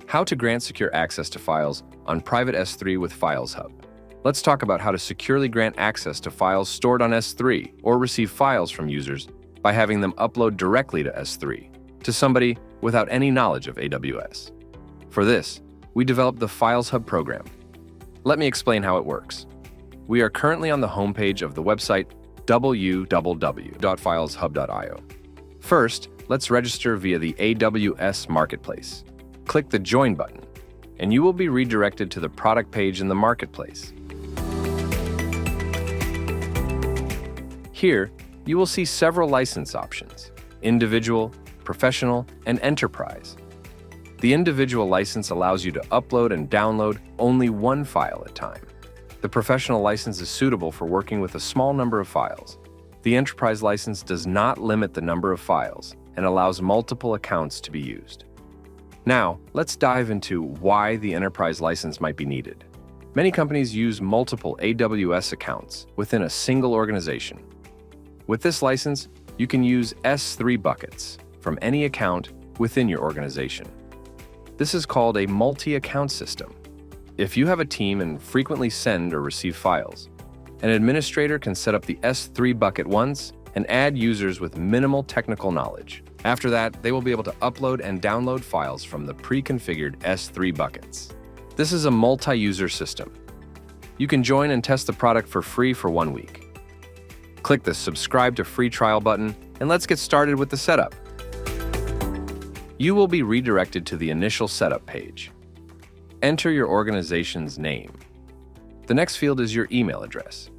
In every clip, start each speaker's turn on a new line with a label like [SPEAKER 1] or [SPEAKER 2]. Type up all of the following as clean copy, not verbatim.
[SPEAKER 1] How to grant secure access to files on private S3 with Fileshub. Let's talk about how to securely grant access to files stored on S3 or receive files from users by having them upload directly to S3 to somebody without any knowledge of AWS. For this, we developed the Fileshub program. Let me explain how it works. We are currently on the homepage of the website www.fileshub.io. First, let's register via the AWS Marketplace. Click the Join button, and you will be redirected to the product page in the Marketplace. Here, you will see several license options: individual, professional, and enterprise. The individual license allows you to upload and download only one file at a time. The professional license is suitable for working with a small number of files. The enterprise license does not limit the number of files and allows multiple accounts to be used. Now, let's dive into why the enterprise license might be needed. Many companies use multiple AWS accounts within a single organization. With this license, you can use S3 buckets from any account within your organization. This is called a multi-account system. If you have a team and frequently send or receive files, an administrator can set up the S3 bucket once and add users with minimal technical knowledge. After that, they will be able to upload and download files from the pre-configured S3 buckets. This is a multi-user system. You can join and test the product for free for 1 week. Click the Subscribe to Free Trial button, and let's get started with the setup. You will be redirected to the initial setup page. Enter your organization's name. The next field is your email address.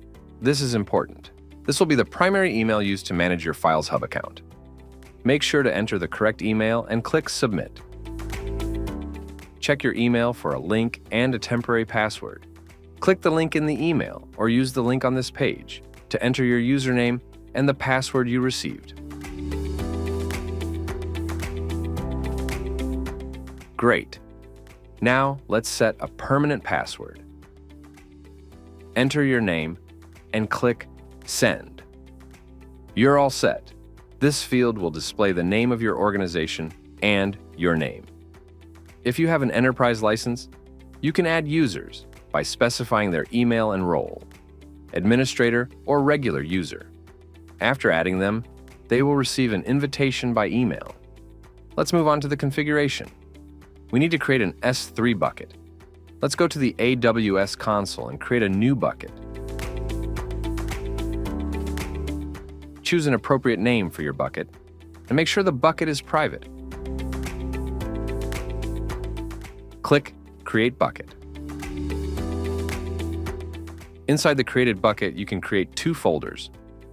[SPEAKER 1] This is important. This will be the primary email used to manage your Fileshub account. Make sure to enter the correct email and click Submit. Check your email for a link and a temporary password. Click the link in the email or use the link on this page to enter your username and the password you received. Great. Now let's set a permanent password. Enter your name and click Send. You're all set. This field will display the name of your organization and your name. If you have an enterprise license, you can add users by specifying their email and role, administrator or regular user. After adding them, they will receive an invitation by email. Let's move on to the configuration. We need to create an S3 bucket. Let's go to the AWS console and create a new bucket. Choose an appropriate name for your bucket, and make sure the bucket is private. Click Create Bucket. Inside the created bucket, you can create 2 folders,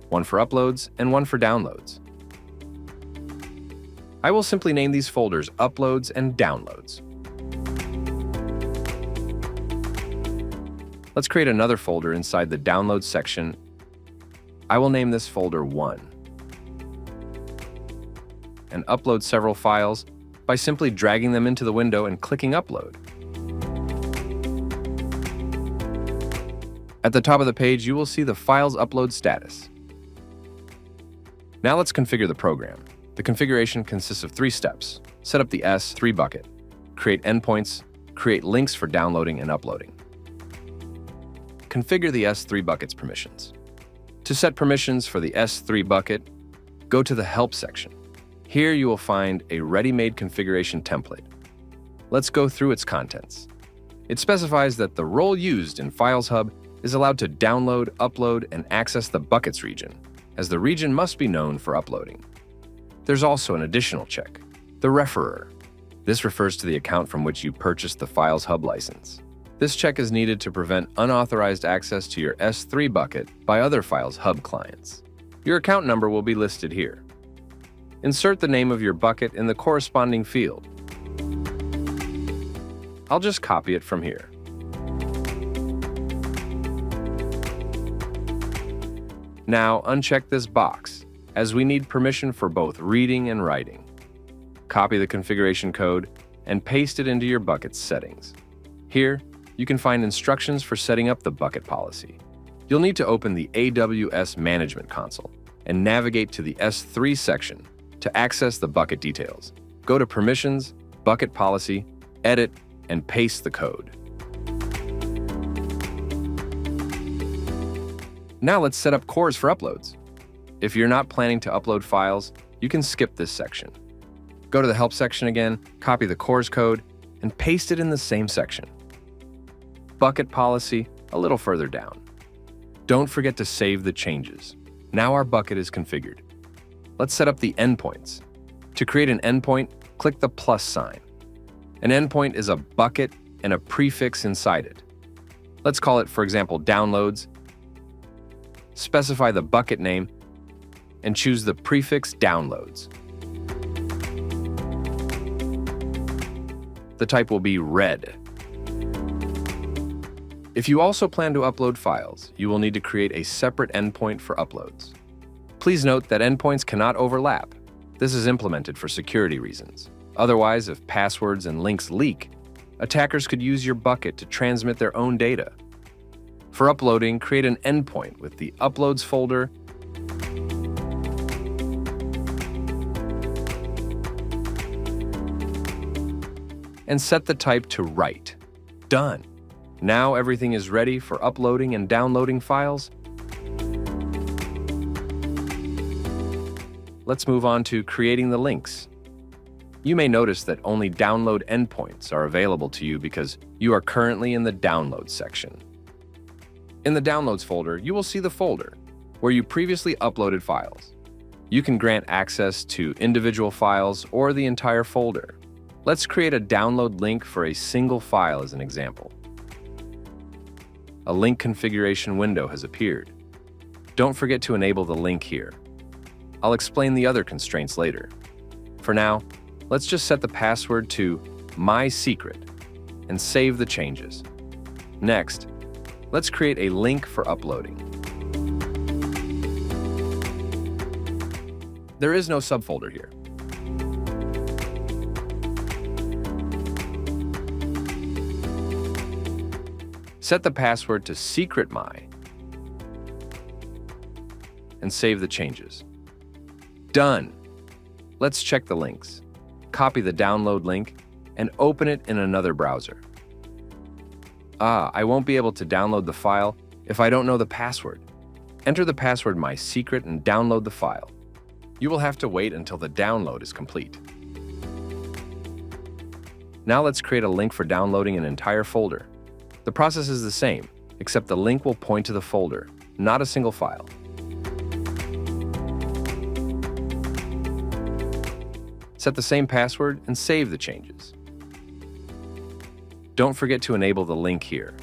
[SPEAKER 1] one for uploads and one for downloads. I will simply name these folders Uploads and Downloads. Let's create another folder inside the Downloads section. I will name this folder 1 and upload several files by simply dragging them into the window and clicking Upload. At the top of the page, you will see the file's upload status. Now let's configure the program. The configuration consists of 3 steps. Set up the S3 bucket, create endpoints, create links for downloading and uploading. Configure the S3 bucket's permissions. To set permissions for the S3 bucket, go to the Help section. Here you will find a ready-made configuration template. Let's go through its contents. It specifies that the role used in Fileshub is allowed to download, upload, and access the buckets region, as the region must be known for uploading. There's also an additional check, the referrer. This refers to the account from which you purchased the Fileshub license. This check is needed to prevent unauthorized access to your S3 bucket by other Fileshub clients. Your account number will be listed here. Insert the name of your bucket in the corresponding field. I'll just copy it from here. Now uncheck this box, as we need permission for both reading and writing. Copy the configuration code and paste it into your bucket's settings. Here, you can find instructions for setting up the bucket policy. You'll need to open the AWS Management Console and navigate to the S3 section to access the bucket details. Go to Permissions, Bucket Policy, edit, and paste the code. Now let's set up cores for uploads. If you're not planning to upload files, you can skip this section. Go to the Help section again, copy the cores code, and paste it in the same section. Bucket policy a little further down. Don't forget to save the changes. Now our bucket is configured. Let's set up the endpoints. To create an endpoint, click the plus sign. An endpoint is a bucket and a prefix inside it. Let's call it, for example, downloads. Specify the bucket name and choose the prefix downloads. The type will be red. If you also plan to upload files, you will need to create a separate endpoint for uploads. Please note that endpoints cannot overlap. This is implemented for security reasons. Otherwise, if passwords and links leak, attackers could use your bucket to transmit their own data. For uploading, create an endpoint with the Uploads folder and set the type to write. Done. Now everything is ready for uploading and downloading files. Let's move on to creating the links. You may notice that only download endpoints are available to you because you are currently in the Downloads section. In the Downloads folder, you will see the folder where you previously uploaded files. You can grant access to individual files or the entire folder. Let's create a download link for a single file as an example. A link configuration window has appeared. Don't forget to enable the link here. I'll explain the other constraints later. For now, let's just set the password to MySecret and save the changes. Next, let's create a link for uploading. There is no subfolder here. Set the password to secretmy and save the changes. Done. Let's check the links. Copy the download link and open it in another browser. I won't be able to download the file if I don't know the password. Enter the password MySecret and download the file. You will have to wait until the download is complete. Now let's create a link for downloading an entire folder. The process is the same, except the link will point to the folder, not a single file. Set the same password and save the changes. Don't forget to enable the link here.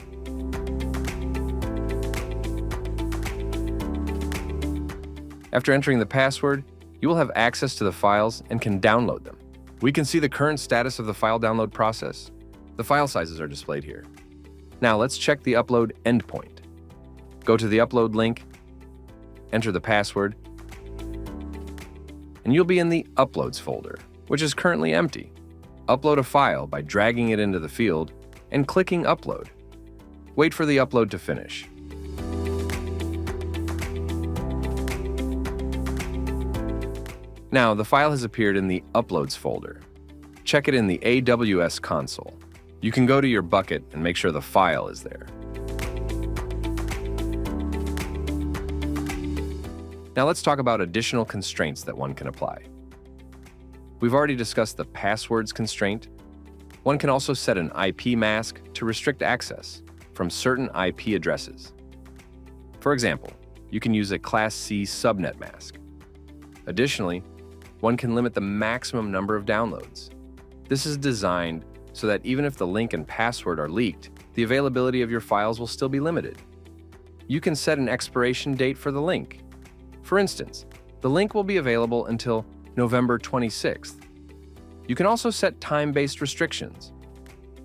[SPEAKER 1] After entering the password, you will have access to the files and can download them. We can see the current status of the file download process. The file sizes are displayed here. Now let's check the upload endpoint. Go to the upload link, enter the password, and you'll be in the Uploads folder, which is currently empty. Upload a file by dragging it into the field and clicking Upload. Wait for the upload to finish. Now, the file has appeared in the Uploads folder. Check it in the AWS console. You can go to your bucket and make sure the file is there. Now let's talk about additional constraints that one can apply. We've already discussed the passwords constraint. One can also set an IP mask to restrict access from certain IP addresses. For example, you can use a Class C subnet mask. Additionally, one can limit the maximum number of downloads. This is designed so that even if the link and password are leaked, the availability of your files will still be limited. You can set an expiration date for the link. For instance, the link will be available until November 26th. You can also set time-based restrictions.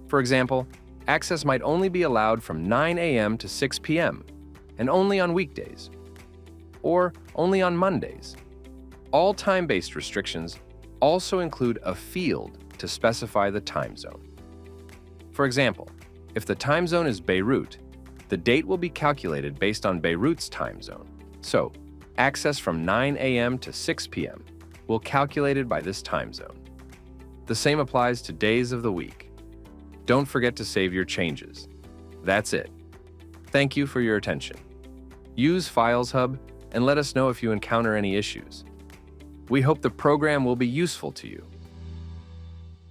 [SPEAKER 1] For example, access might only be allowed from 9 a.m. to 6 p.m. and only on weekdays, or only on Mondays. All time-based restrictions also include a field to specify the time zone. For example, if the time zone is Beirut, the date will be calculated based on Beirut's time zone. So, access from 9 a.m. to 6 p.m. will be calculated by this time zone. The same applies to days of the week. Don't forget to save your changes. That's it. Thank you for your attention. Use Fileshub and let us know if you encounter any issues. We hope the program will be useful to you.